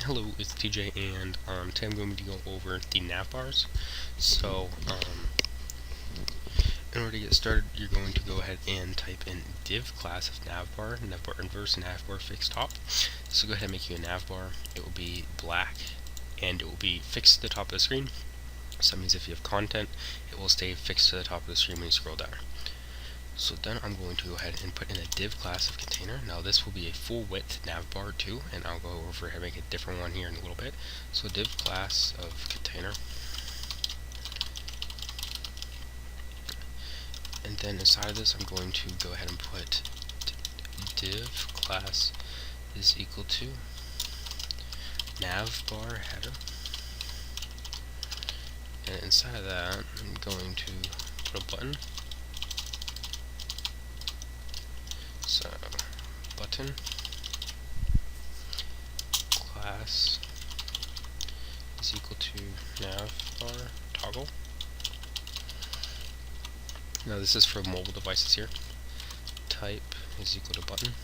Hello, it's TJ, and today I'm going to go over the navbars. So, in order to get started, you're going to go ahead and type in div class of navbar inverse, navbar fixed top. So go ahead and make you a navbar. It will be black, and it will be fixed to the top of the screen. So that means if you have content, it will stay fixed to the top of the screen when you scroll down. So then I'm going to go ahead and put in a div class of container. Now this will be a full width navbar too, and I'll go over and make a different one here in a little bit. So div class of container, and then inside of this I'm going to go ahead and put div class is equal to navbar header, and inside of that I'm going to put a button. So button class is equal to navbar toggle. Now this is for mobile devices here. Type is equal to button,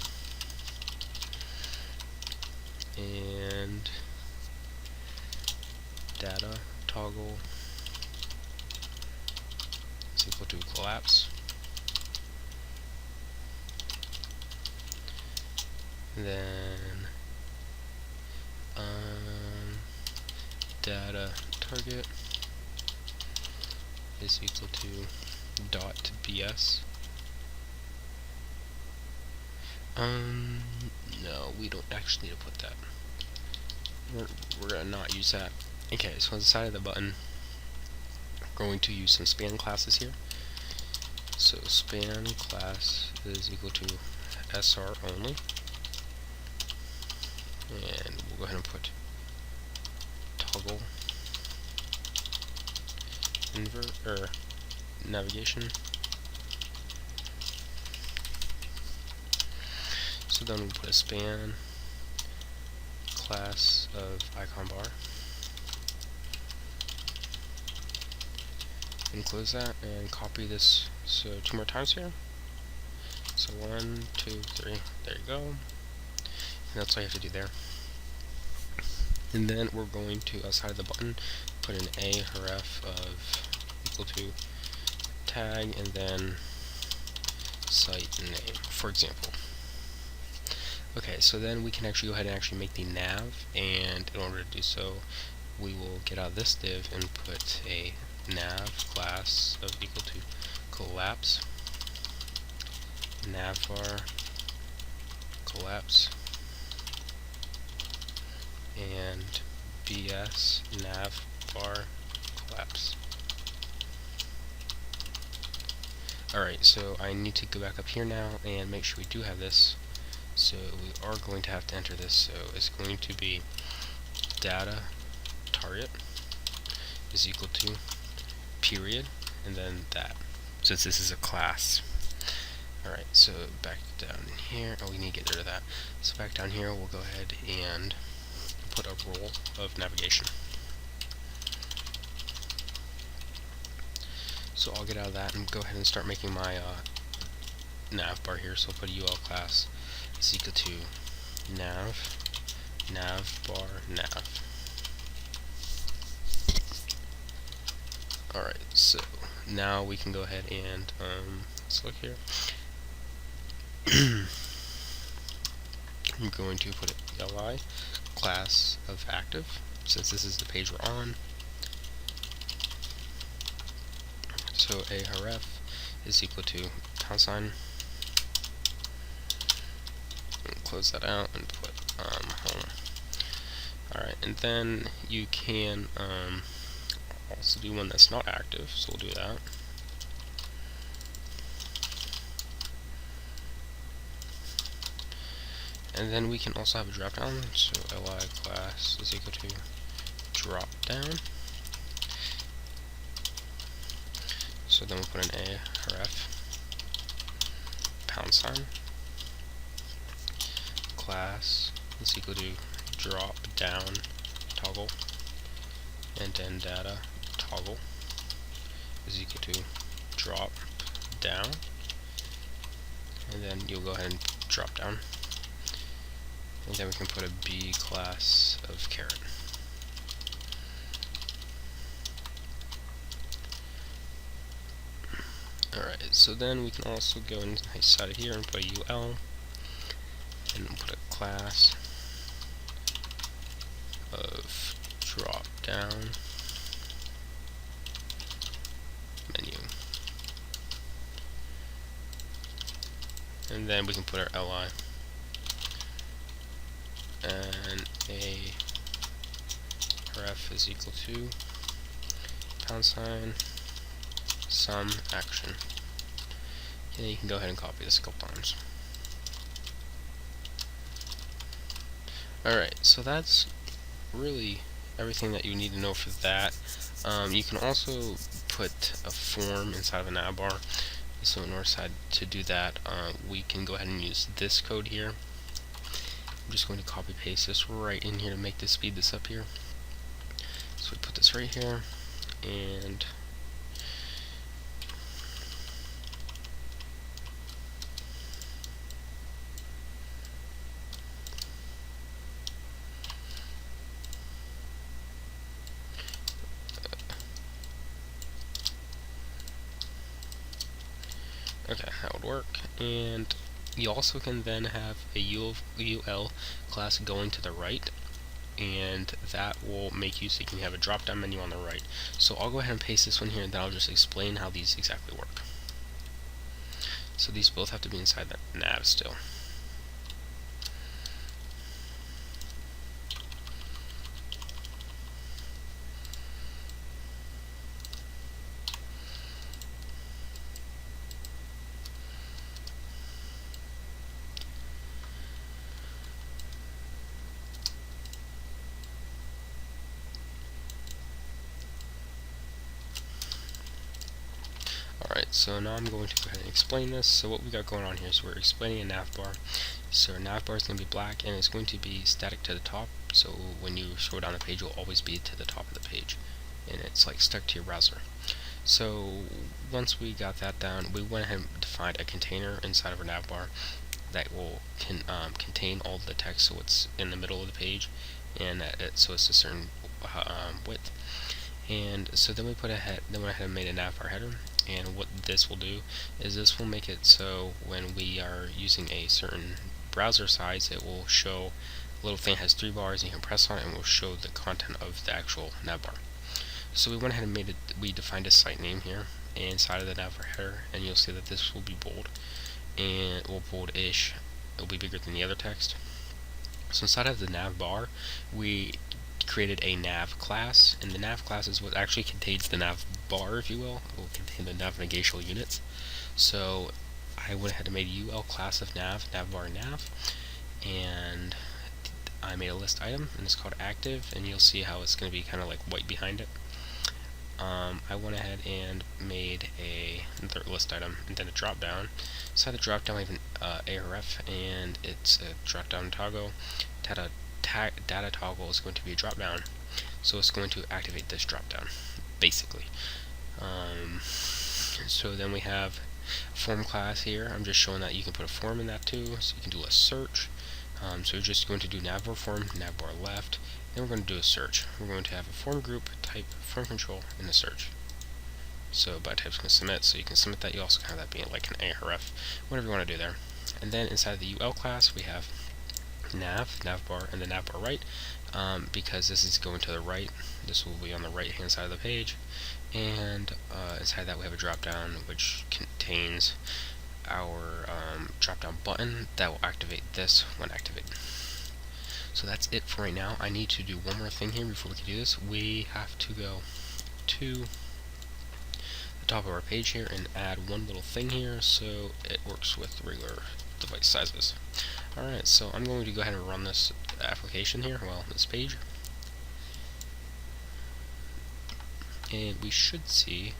and data toggle is equal to collapse. Then data target is equal to .bs. No, we don't actually need to put that. We're gonna not use that. Okay, so on the side of the button, we're going to use some span classes here. So span class is equal to SR only, and we'll go ahead and put toggle invert or navigation. So then we'll put a span class of icon bar, and close that and copy this so 2 more times here. So 1, 2, 3, there you go. And that's all you have to do there. And then we're going to, outside of the button, put an a ref of equal to tag and then site name, for example. Okay, so then we can actually go ahead and actually make the nav, and in order to do so, we will get out of this div and put a nav class of equal to collapse navbar collapse and bs navbar collapse. Alright, so I need to go back up here now and make sure we do have this. So we are going to have to enter this, so it's going to be data target is equal to period and then that, since this is a class. Alright, so back down here, we need to get rid of that. So back down here we'll go ahead and put a role of navigation. So I'll get out of that and go ahead and start making my nav bar here. So I'll put a UL class is equal to nav bar nav. Alright, so now we can go ahead and let's look here. I'm going to put a li class of active, since this is the page we're on. So a ref is equal to $, and close that out and put home. Alright, and then you can also do one that's not active, so we'll do that. And then we can also have a drop down, so li class is equal to drop down. So then we'll put an a ref $, class is equal to drop down toggle, and then data toggle is equal to drop down, and then you'll go ahead and drop down. and then we can put a B class of caret. Alright, so then we can also go inside of here and put a UL, and put a class of drop down menu. And then we can put our li and a ref is equal to £, some action. And then you can go ahead and copy this a couple times. Alright, so that's really everything that you need to know for that. You can also put a form inside of a navbar. So in order to do that, we can go ahead and use this code here. I'm just going to copy paste this right in here to make this speed this up here. So we put this right here, and okay, that would work. And you also can then have a UL class going to the right, and that will make you so you can have a drop down menu on the right. So I'll go ahead and paste this one here, and then I'll just explain how these exactly work. So these both have to be inside the nav still. Alright, so now I'm going to go ahead and explain this. So what we got going on here is we're explaining a navbar. So a navbar is going to be black, and it's going to be static to the top. So when you scroll down the page, it will always be to the top of the page, and it's like stuck to your browser. So once we got that down, we went ahead and defined a container inside of our navbar that will contain all the text, so it's in the middle of the page, and so it's a certain width. And so then we went ahead and made a navbar header. And what this will do is this will make it so when we are using a certain browser size, it will show a little thing that has 3 bars, and you can press on it and it will show the content of the actual navbar. So we went ahead and we defined a site name here inside of the navbar header, and you'll see that this will be bold, and bold-ish. It will be bigger than the other text. So inside of the navbar, we created a nav class, and the nav class is what actually contains the nav bar, if you will. It will contain the navigational units. So I went ahead and made a UL class of navbar nav, and I made a list item, and it's called active, and you'll see how it's going to be kind of like white behind it. I went ahead and made another list item, and then a drop down. Inside the drop down, we have an ARF, and it's a drop down toggle. Data toggle is going to be a drop down, so it's going to activate this drop down, basically. So then we have a form class here. I'm just showing that you can put a form in that too, so you can do a search. So we're just going to do navbar form, navbar left, then we're going to do a search. We're going to have a form group, type, form control, and a search. So by type's going to submit, so you can submit that. You also can have that being like an ARF, whatever you want to do there. And then inside the UL class, we have navbar, and the navbar right, because this is going to the right. This will be on the right hand side of the page, and inside that we have a drop down which contains our drop down button that will activate this when activated. So that's it for right now. I need to do one more thing here before we can do this. We have to go to the top of our page here and add one little thing here so it works with regular device sizes. Alright, so I'm going to go ahead and run this application here, well, this page. And we should see,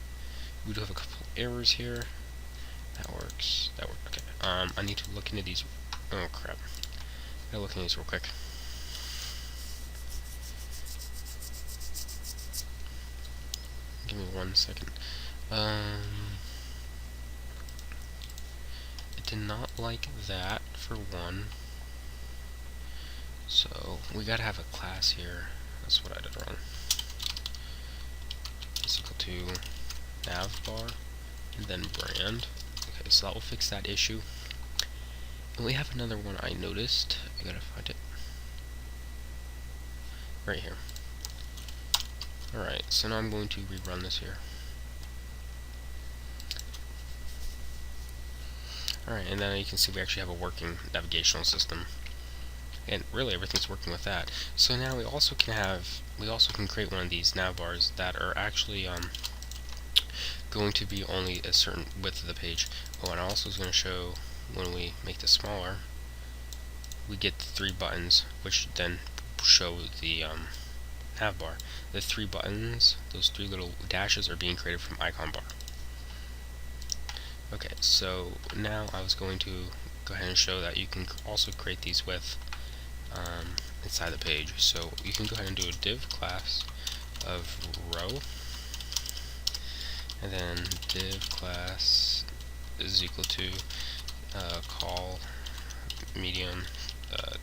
we do have a couple errors here. That works, okay. I need to look into these, oh crap. I gotta look into these real quick. Give me 1 second. It did not like that, for one. So we gotta have a class here. That's what I did wrong. Is equal to navbar and then brand. Okay, so that will fix that issue. And we have another one I noticed. I gotta find it. Right here. Alright, so now I'm going to rerun this here. Alright, and then you can see we actually have a working navigational system. And really everything's working with that. So now we also can create one of these nav bars that are actually going to be only a certain width of the page. Oh, and also is going to show when we make this smaller, we get the 3 buttons, which then show the nav bar. The 3 buttons, those 3 little dashes, are being created from icon bar. Okay, so now I was going to go ahead and show that you can also create these with inside the page. So you can go ahead and do a div class of row, and then div class is equal to call medium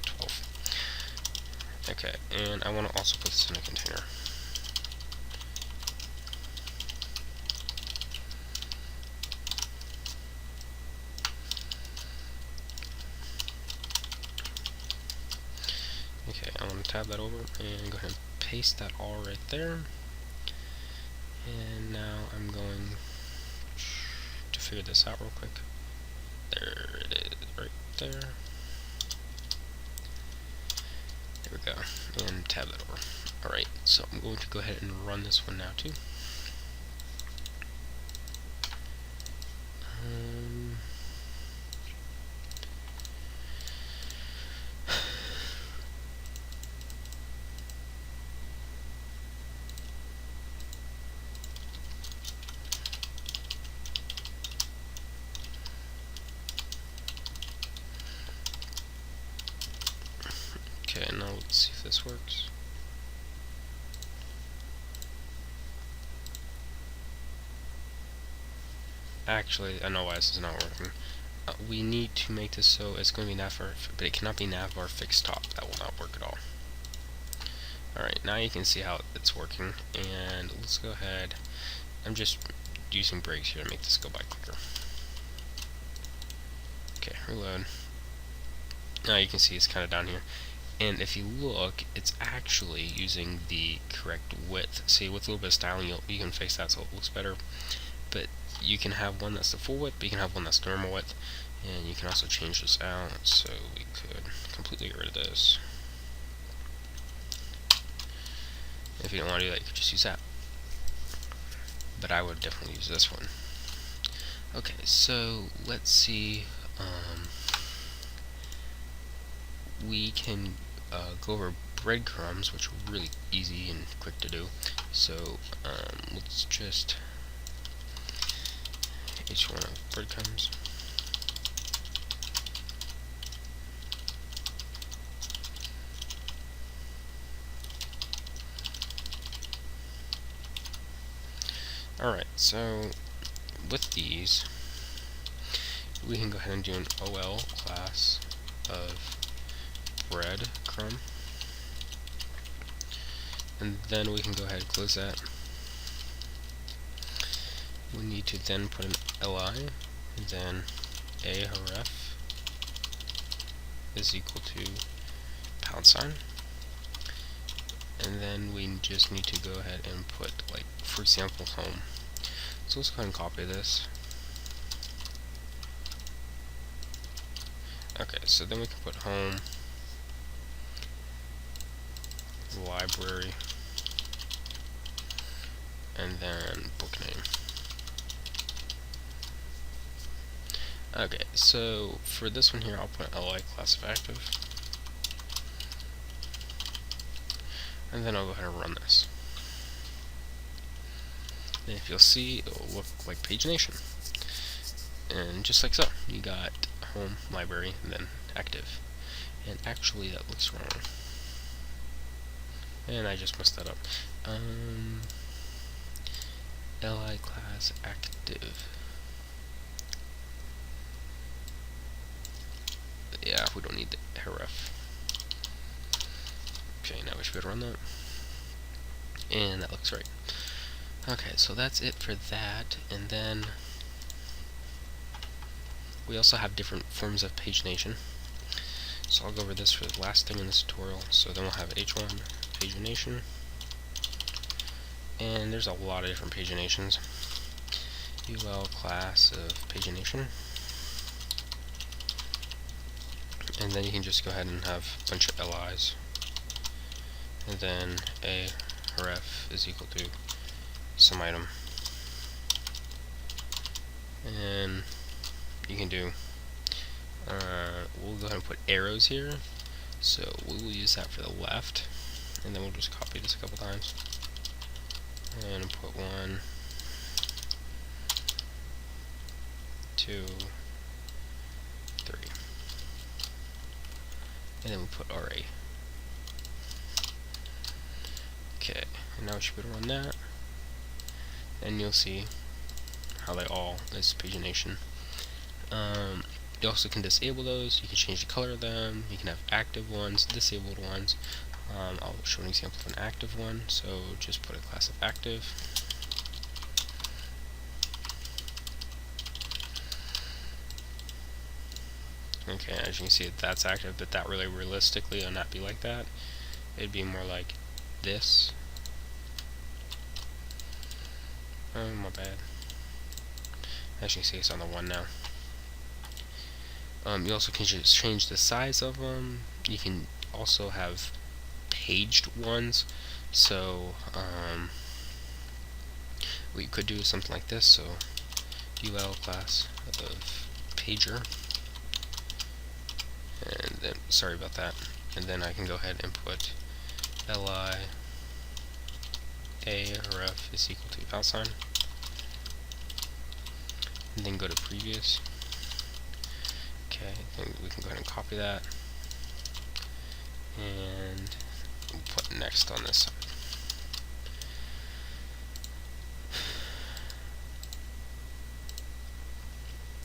12. Okay, and I want to also put this in a container. Okay, I want to tab that over and go ahead and paste that all right there. And now I'm going to figure this out real quick. There it is, right there. There we go, and tab that over. Alright, so I'm going to go ahead and run this one now too. Okay, now let's see if this works. Actually, I know why this is not working. We need to make this so it's going to be navbar, but it cannot be navbar fixed top. That will not work at all. Alright, now you can see how it's working, and let's go ahead. I'm just using breaks here to make this go by quicker. Okay, reload. Now you can see it's kind of down here. And if you look, it's actually using the correct width. See, with a little bit of styling, you can fix that so it looks better. But you can have one that's the full width, but you can have one that's the normal width. And you can also change this out, so we could completely get rid of this. If you don't want to do that, you could just use that. But I would definitely use this one. Okay, so let's see. We can go over breadcrumbs, which are really easy and quick to do. So let's just each one of breadcrumbs. Alright, so with these, we can go ahead and do an OL class of breadcrumb, and then we can go ahead and close that. We need to then put an li, and then a href is equal to £, and then we just need to go ahead and put, like, for example, home. So let's go ahead and copy this. Okay, so then we can put home, library, and then book name. Okay, so for this one here, I'll put li class of active, and then I'll go ahead and run this. And if you'll see, it will look like pagination. And just like so, you got home, library, and then active. And actually, that looks wrong. And I just messed that up. Li class active. Yeah, we don't need the href. Okay, now we should be able to run that. And that looks right. Okay, so that's it for that. And then we also have different forms of pagination. So I'll go over this for the last thing in this tutorial. So then we'll have H1 pagination. And there's a lot of different paginations. UL class of pagination. And then you can just go ahead and have a bunch of LIs. And then a ref is equal to some item. And you can do, we'll go ahead and put arrows here. So we will use that for the left. And then we'll just copy this a couple times. And put 1, 2, 3. And then we'll put RA. Okay, and now we should be able to run that. And you'll see how they all is pagination. You also can disable those. You can change the color of them. You can have active ones, disabled ones. I'll show an example of an active one. So just put a class of active. Okay, as you can see, that's active, but that really realistically will not be like that. It'd be more like this. Oh, my bad. As you can see, it's on the 1 now. You also can just change the size of them. You can also have paged ones. So what you could do is something like this. So UL class of pager. And then, sorry about that. And then I can go ahead and put li a ref is equal to $. And then go to previous. Okay, then we can go ahead and copy that. And we'll put next on this side.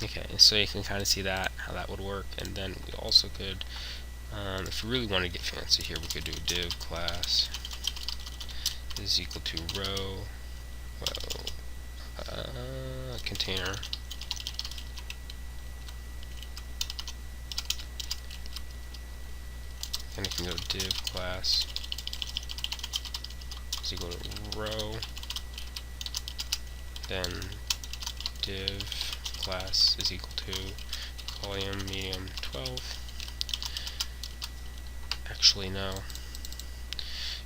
Okay, so you can kind of see that, how that would work. And then we also could, if we really want to get fancy here, we could do div class is equal to row, container, and it can go div class is equal to row, then div class is equal to column medium 12. Actually, no,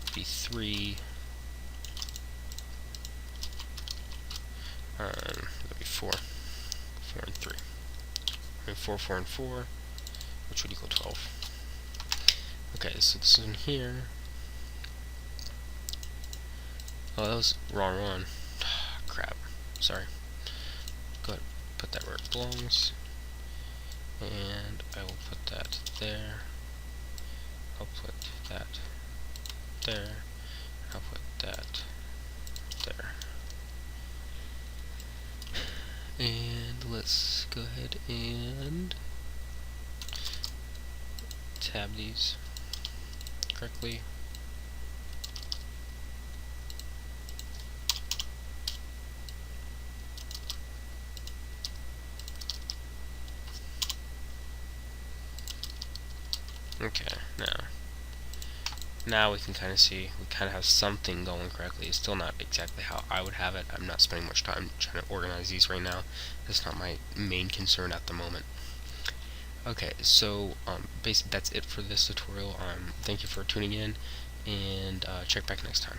it'd be 3. That'd be 4 and 3. I mean 4 and 4, which would equal 12. Okay, so this is in here. Oh, that was wrong one. Crap. Sorry. Go ahead, put that where it belongs. And I will put that there. I'll put that there. I'll put that there. And let's go ahead and tab these correctly. Okay, now we can kind of see, we kind of have something going correctly. It's still not exactly how I would have it. I'm not spending much time trying to organize these right now. That's not my main concern at the moment. Okay, so basically that's it for this tutorial. Thank you for tuning in, and check back next time.